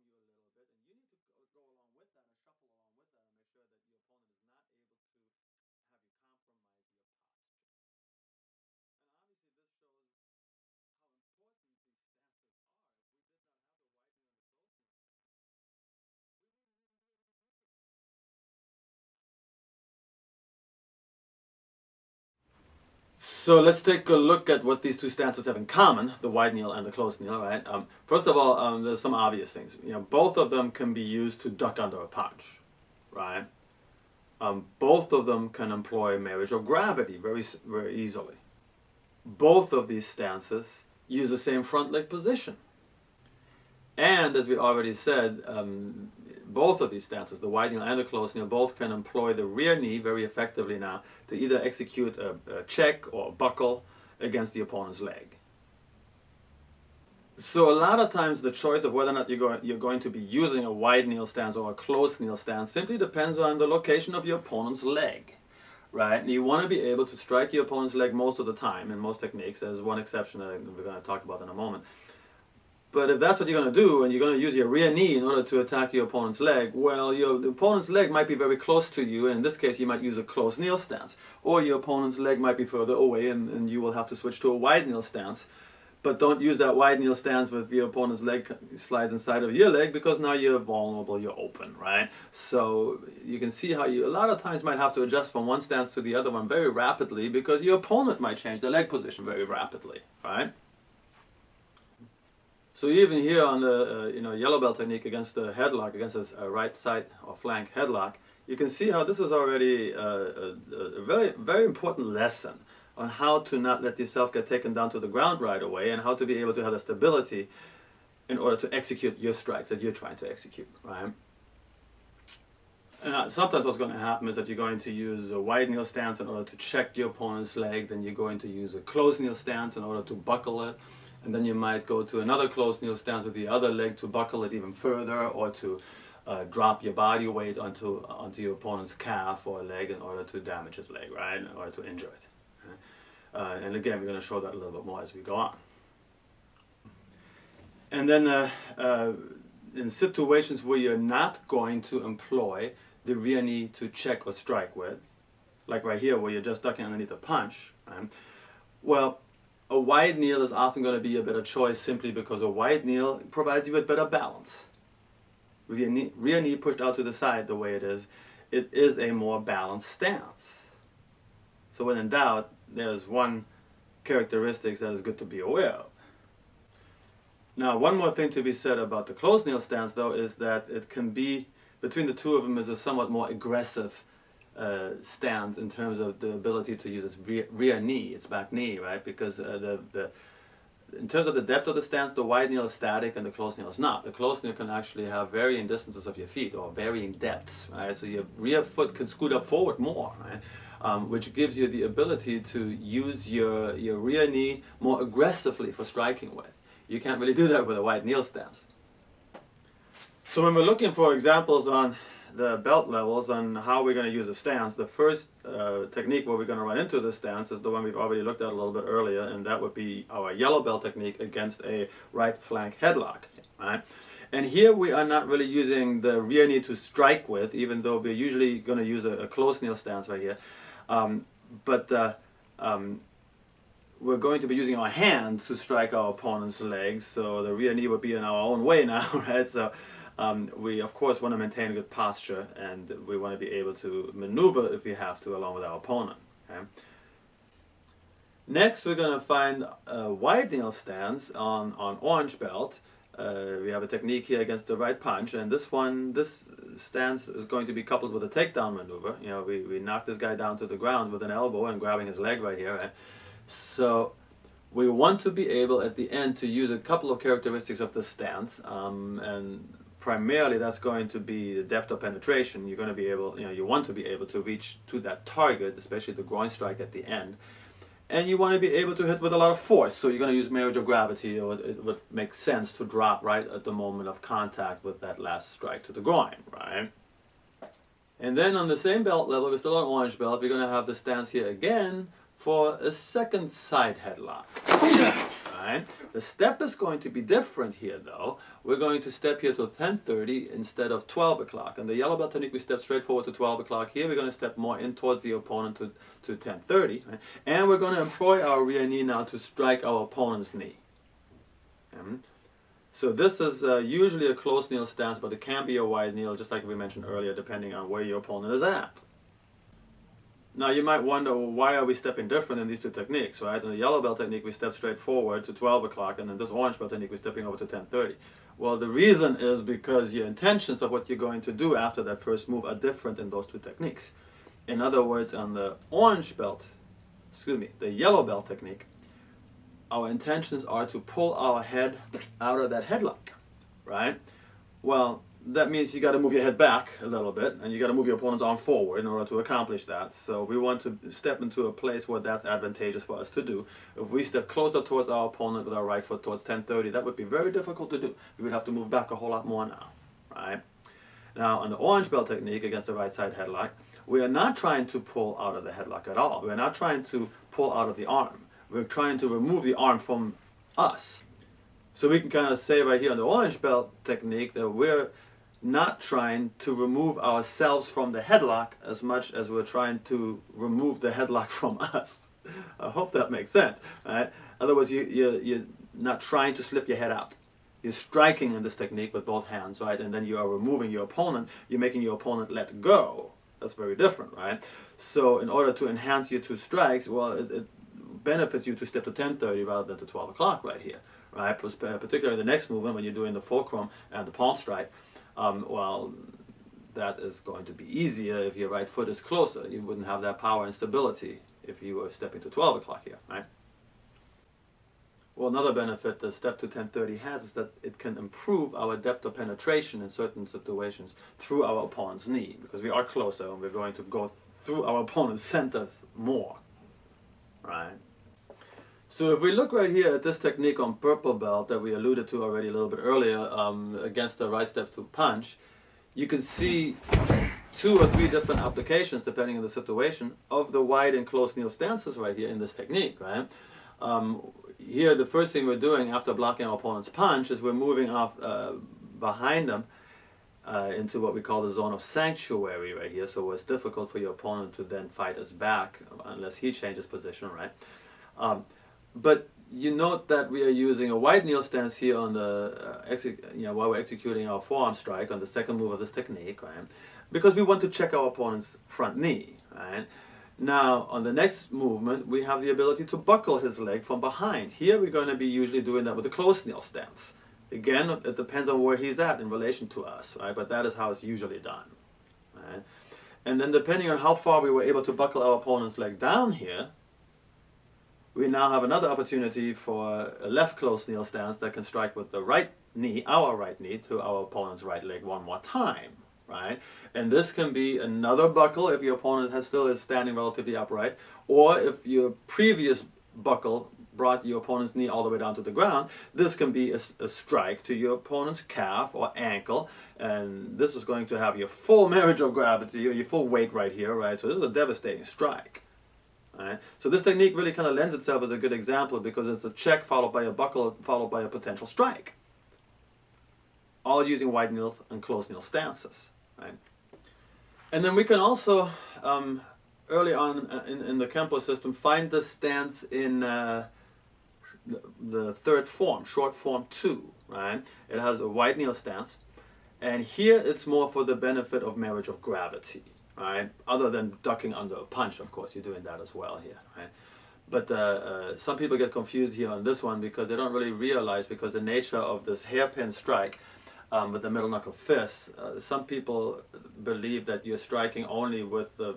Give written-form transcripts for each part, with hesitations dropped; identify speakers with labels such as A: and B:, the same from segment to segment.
A: from you a little bit, and you need to go along with that and shuffle along with that and make sure that your opponent is not able to have you compromise your posture. And obviously this shows how important these stances are. If we did not have the wide knee and the closed knee stance, we wouldn't even be able to work it. So let's take a look at what these two stances have in common, the wide kneel and the closed kneel, right? First of all, there's some obvious things. Both of them can be used to duck under a punch, right? Both of them can employ marriage or gravity very, very easily. Both of these stances use the same front leg position. And as we already said, both of these stances, the wide kneel and the closed kneel, both can employ the rear knee very effectively now to either execute a check or a buckle against the opponent's leg. So a lot of times the choice of whether or not you're going to be using a wide kneel stance or a closed kneel stance simply depends on the location of your opponent's leg, right? And you want to be able to strike your opponent's leg most of the time in most techniques. There's one exception that we're going to talk about in a moment. But if that's what you're going to do, and you're going to use your rear knee in order to attack your opponent's leg, well, the opponent's leg might be very close to you, and in this case you might use a closed kneel stance. Or your opponent's leg might be further away, and you will have to switch to a wide kneel stance. But don't use that wide kneel stance with your opponent's leg slides inside of your leg, because now you're vulnerable, you're open, right? So you can see how you a lot of times might have to adjust from one stance to the other one very rapidly, because your opponent might change their leg position very rapidly, right? So even here on the yellow belt technique against the headlock, against a right side or flank headlock, you can see how this is already a very, very important lesson on how to not let yourself get taken down to the ground right away, and how to be able to have the stability in order to execute your strikes that you're trying to execute, right? And sometimes what's going to happen is that you're going to use a wide kneel stance in order to check your opponent's leg, then you're going to use a closed kneel stance in order to buckle it, and then you might go to another closed kneel stance with the other leg to buckle it even further, or to drop your body weight onto your opponent's calf or leg in order to damage his leg, right, in order to injure it. And again, we're going to show that a little bit more as we go on. And then in situations where you're not going to employ the rear knee to check or strike with, like right here where you're just ducking underneath a punch, right? Well, a wide kneel is often going to be a better choice, simply because a wide kneel provides you with better balance. With your rear knee pushed out to the side the way it is a more balanced stance. So when in doubt, there's one characteristic that is good to be aware of. Now, one more thing to be said about the closed kneel stance, though, is that it can be, between the two of them, is a somewhat more aggressive stance in terms of the ability to use its rear knee, its back knee, right? Because in terms of the depth of the stance, the wide kneel is static and the closed kneel is not. The closed kneel can actually have varying distances of your feet, or varying depths, right? So your rear foot can scoot up forward more, right? Which gives you the ability to use your rear knee more aggressively for striking with. You can't really do that with a wide kneel stance. So when we're looking for examples on the belt levels on how we're going to use a stance, the first technique where we're going to run into this stance is the one we've already looked at a little bit earlier, and that would be our yellow belt technique against a right flank headlock, right? And here we are not really using the rear knee to strike with, even though we're usually going to use a closed kneel stance right here. We're going to be using our hand to strike our opponent's legs, so the rear knee would be in our own way now, right? So we of course want to maintain a good posture, and we want to be able to maneuver if we have to along with our opponent. Okay? Next, we're going to find a wide kneel stance on orange belt. We have a technique here against the right punch, and this stance is going to be coupled with a takedown maneuver. We knock this guy down to the ground with an elbow and grabbing his leg right here. Right? So we want to be able at the end to use a couple of characteristics of the stance, and primarily that's going to be the depth of penetration. You're going to be able, you want to be able to reach to that target, especially the groin strike at the end. And you want to be able to hit with a lot of force, so you're going to use marriage of gravity, or it would make sense to drop right at the moment of contact with that last strike to the groin, right? And then on the same belt level, we're still on orange belt, we're going to have the stance here again for a second side headlock. right? The step is going to be different here, though. We're going to step here to 10:30 instead of 12 o'clock. In the yellow belt technique, we step straight forward to 12 o'clock. Here, we're going to step more in towards the opponent to 10:30. Right? And we're going to employ our rear knee now to strike our opponent's knee. So this is usually a close kneel stance, but it can be a wide kneel, just like we mentioned earlier, depending on where your opponent is at. Now you might wonder, well, why are we stepping different in these two techniques, right? In the yellow belt technique, we step straight forward to 12 o'clock, and in this orange belt technique, we're stepping over to 10:30. Well, the reason is because your intentions of what you're going to do after that first move are different in those two techniques. In other words, on the the yellow belt technique, our intentions are to pull our head out of that headlock, right? Well, that means you got to move your head back a little bit, and you got to move your opponent's arm forward in order to accomplish that. So we want to step into a place where that's advantageous for us to do. If we step closer towards our opponent with our right foot towards 10:30, that would be very difficult to do. We would have to move back a whole lot more now, right? Now, on the orange belt technique against the right side headlock, we are not trying to pull out of the headlock at all. We're not trying to pull out of the arm. We're trying to remove the arm from us. So we can kind of say right here on the orange belt technique that we're not trying to remove ourselves from the headlock as much as we're trying to remove the headlock from us. I hope that makes sense. Right? Otherwise, you're not trying to slip your head out. You're striking in this technique with both hands, right? And then you are removing your opponent. You're making your opponent let go. That's very different, right? So in order to enhance your two strikes, well, it benefits you to step to 10:30 rather than to 12 o'clock right here, right? Particularly the next movement when you're doing the fulcrum and the palm strike, well, that is going to be easier if your right foot is closer. You wouldn't have that power and stability if you were stepping to 12 o'clock here, right? Well, another benefit the step to 10:30 has is that it can improve our depth of penetration in certain situations through our opponent's knee, because we are closer and we're going to go through our opponent's centers more, right? So if we look right here at this technique on purple belt that we alluded to already a little bit earlier against the right step to punch, you can see 2 or 3 different applications depending on the situation of the wide and close kneel stances right here in this technique, right? Here the first thing we're doing after blocking our opponent's punch is we're moving off behind them into what we call the zone of sanctuary right here, so it's difficult for your opponent to then fight us back unless he changes position, right? But you note that we are using a wide kneel stance here on the, while we're executing our forearm strike on the second move of this technique, right? Because we want to check our opponent's front knee, right? Now, on the next movement, we have the ability to buckle his leg from behind. Here we're going to be usually doing that with a close kneel stance. Again, it depends on where he's at in relation to us, right? But that is how it's usually done, right? And then depending on how far we were able to buckle our opponent's leg down here, we now have another opportunity for a left close kneel stance that can strike with the right knee, our right knee, to our opponent's right leg one more time, right? And this can be another buckle if your opponent still is standing relatively upright, or if your previous buckle brought your opponent's knee all the way down to the ground, this can be a strike to your opponent's calf or ankle, and this is going to have your full marriage of gravity, or your full weight right here, right? So this is a devastating strike. Right? So this technique really kind of lends itself as a good example because it's a check followed by a buckle followed by a potential strike. All using wide kneels and close kneel stances. Right? And then we can also, early on in the Kenpo system, find this stance in the third form, short form 2. Right? It has a wide kneel stance. And here it's more for the benefit of marriage of gravity. Right? Other than ducking under a punch, of course, you're doing that as well here. Right? But some people get confused here on this one because they don't really realize, because the nature of this hairpin strike with the middle knuckle fist, some people believe that you're striking only with the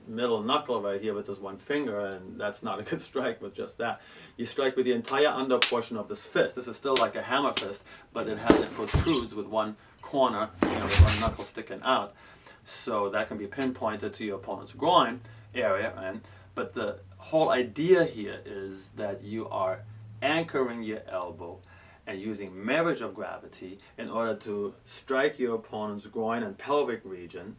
A: middle knuckle right here with this one finger, and that's not a good strike with just that. You strike with the entire under portion of this fist. This is still like a hammer fist, but it protrudes with one corner, with one knuckle sticking out. So that can be pinpointed to your opponent's groin area, right? But the whole idea here is that you are anchoring your elbow and using marriage of gravity in order to strike your opponent's groin and pelvic region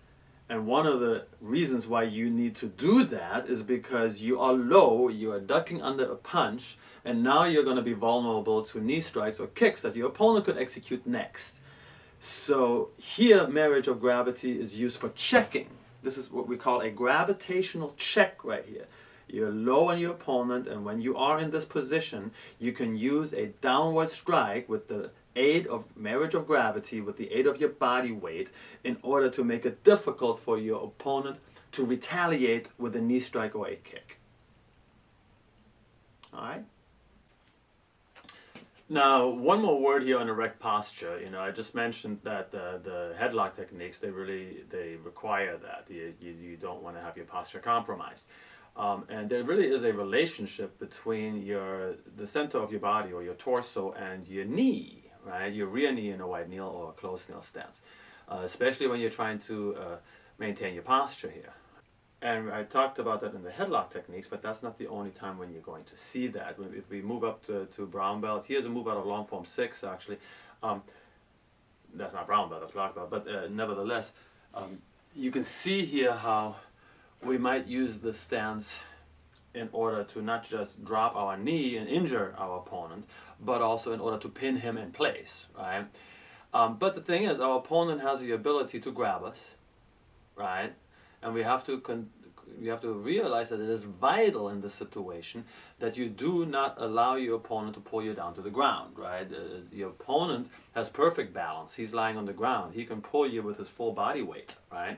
A: And one of the reasons why you need to do that is because you are low, you are ducking under a punch, and now you're going to be vulnerable to knee strikes or kicks that your opponent could execute next. So here, marriage of gravity is used for checking. This is what we call a gravitational check right here. You're low on your opponent, and when you are in this position, you can use a downward strike with the aid of marriage of gravity, with the aid of your body weight, in order to make it difficult for your opponent to retaliate with a knee strike or a kick. All right? Now, one more word here on erect posture. You know, I just mentioned that the headlock techniques, they require that. You don't want to have your posture compromised. And there really is a relationship between the center of your body, or your torso, and your knee, right? Your rear knee in a wide kneel or a closed kneel stance, especially when you're trying to maintain your posture here. And I talked about that in the headlock techniques, but that's not the only time when you're going to see that. If we move up to brown belt, here's a move out of long form 6 actually. That's not brown belt, that's black belt, but nevertheless, you can see here how we might use the stance in order to not just drop our knee and injure our opponent, but also in order to pin him in place, right? But the thing is, our opponent has the ability to grab us, right? And we have to realize that it is vital in this situation that you do not allow your opponent to pull you down to the ground, right? Your opponent has perfect balance. He's lying on the ground. He can pull you with his full body weight, right?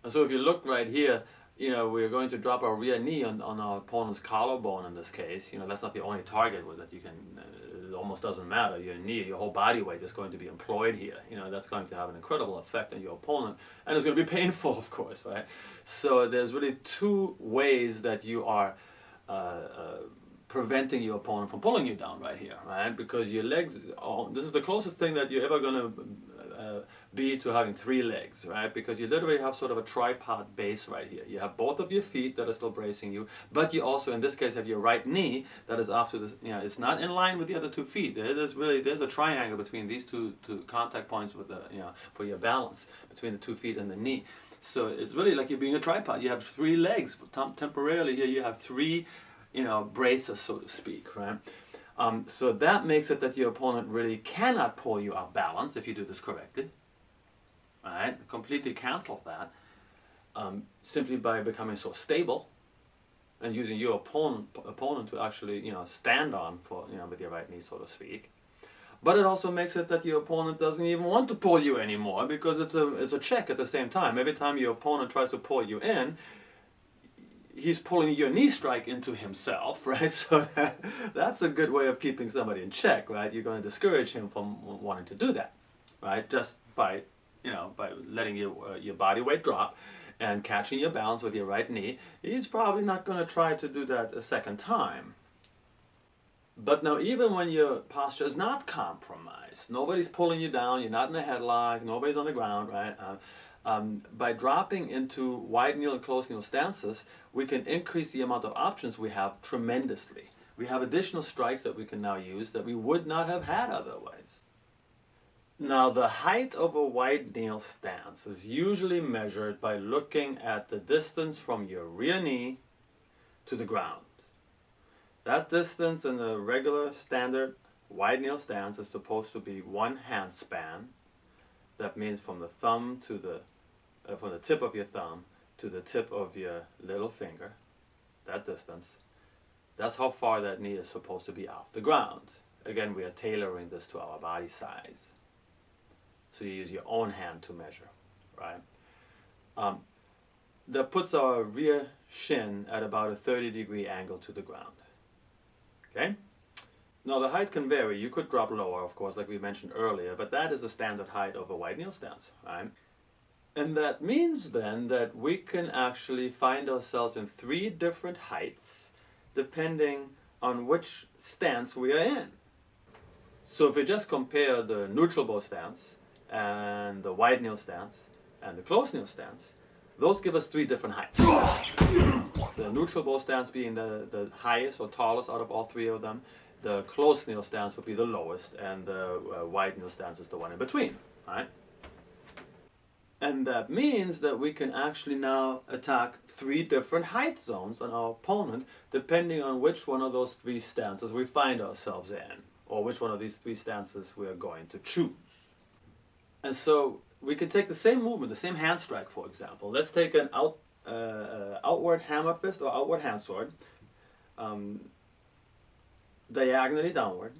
A: And so if you look right here, you know, we're going to drop our rear knee on our opponent's collarbone in this case. You know, that's not the only target with it. You can, it almost doesn't matter. Your knee, your whole body weight is going to be employed here. You know, that's going to have an incredible effect on your opponent. And it's going to be painful, of course, right? So there's really two ways that you are preventing your opponent from pulling you down right here, right? Because your legs, this is the closest thing that you're ever going to be to having 3 legs, right? Because you literally have sort of a tripod base right here. You have both of your feet that are still bracing you, but you also, in this case, have your right knee that is off to this, you know, it's not in line with the other 2 feet. There's a triangle between these two contact points with the, you know, for your balance between the 2 feet and the knee. So it's really like you're being a tripod. You have 3 legs. Temporarily here you have 3, you know, braces, so to speak, right? So that makes it that your opponent really cannot pull you off balance if you do this correctly. Right? Completely cancel that simply by becoming so stable and using your opponent to actually, you know, stand on for, you know, with your right knee, so to speak. But it also makes it that your opponent doesn't even want to pull you anymore, because it's a check at the same time. Every time your opponent tries to pull you in, he's pulling your knee strike into himself, right? So that's a good way of keeping somebody in check, right? You're going to discourage him from wanting to do that, right? Just by, you know, by letting your body weight drop and catching your balance with your right knee. He's probably not going to try to do that a second time. But now, even when your posture is not compromised, nobody's pulling you down, you're not in a headlock, nobody's on the ground, right? By dropping into wide kneel and closed kneel stances, we can increase the amount of options we have tremendously. We have additional strikes that we can now use that we would not have had otherwise. Now, the height of a wide kneel stance is usually measured by looking at the distance from your rear knee to the ground. That distance in the regular standard wide kneel stance is supposed to be 1 hand span. That means from the thumb to from the tip of your thumb to the tip of your little finger, that distance. That's how far that knee is supposed to be off the ground. Again, we are tailoring this to our body size. So you use your own hand to measure, right? That puts our rear shin at about a 30-degree angle to the ground. Okay? Now the height can vary. You could drop lower, of course, like we mentioned earlier, but that is the standard height of a wide kneel stance, right? And that means then that we can actually find ourselves in 3 different heights depending on which stance we are in. So if we just compare the neutral bow stance and the wide kneel stance and the closed kneel stance, those give us 3 different heights. The neutral bow stance being the highest or tallest out of all 3 of them. The closed kneel stance would be the lowest, and the wide kneel stance is the one in between, right? And that means that we can actually now attack 3 different height zones on our opponent, depending on which one of those 3 stances we find ourselves in, or which one of these 3 stances we are going to choose. And so we can take the same movement, the same hand strike, for example. Let's take an outward hammer fist or outward hand sword, diagonally downward.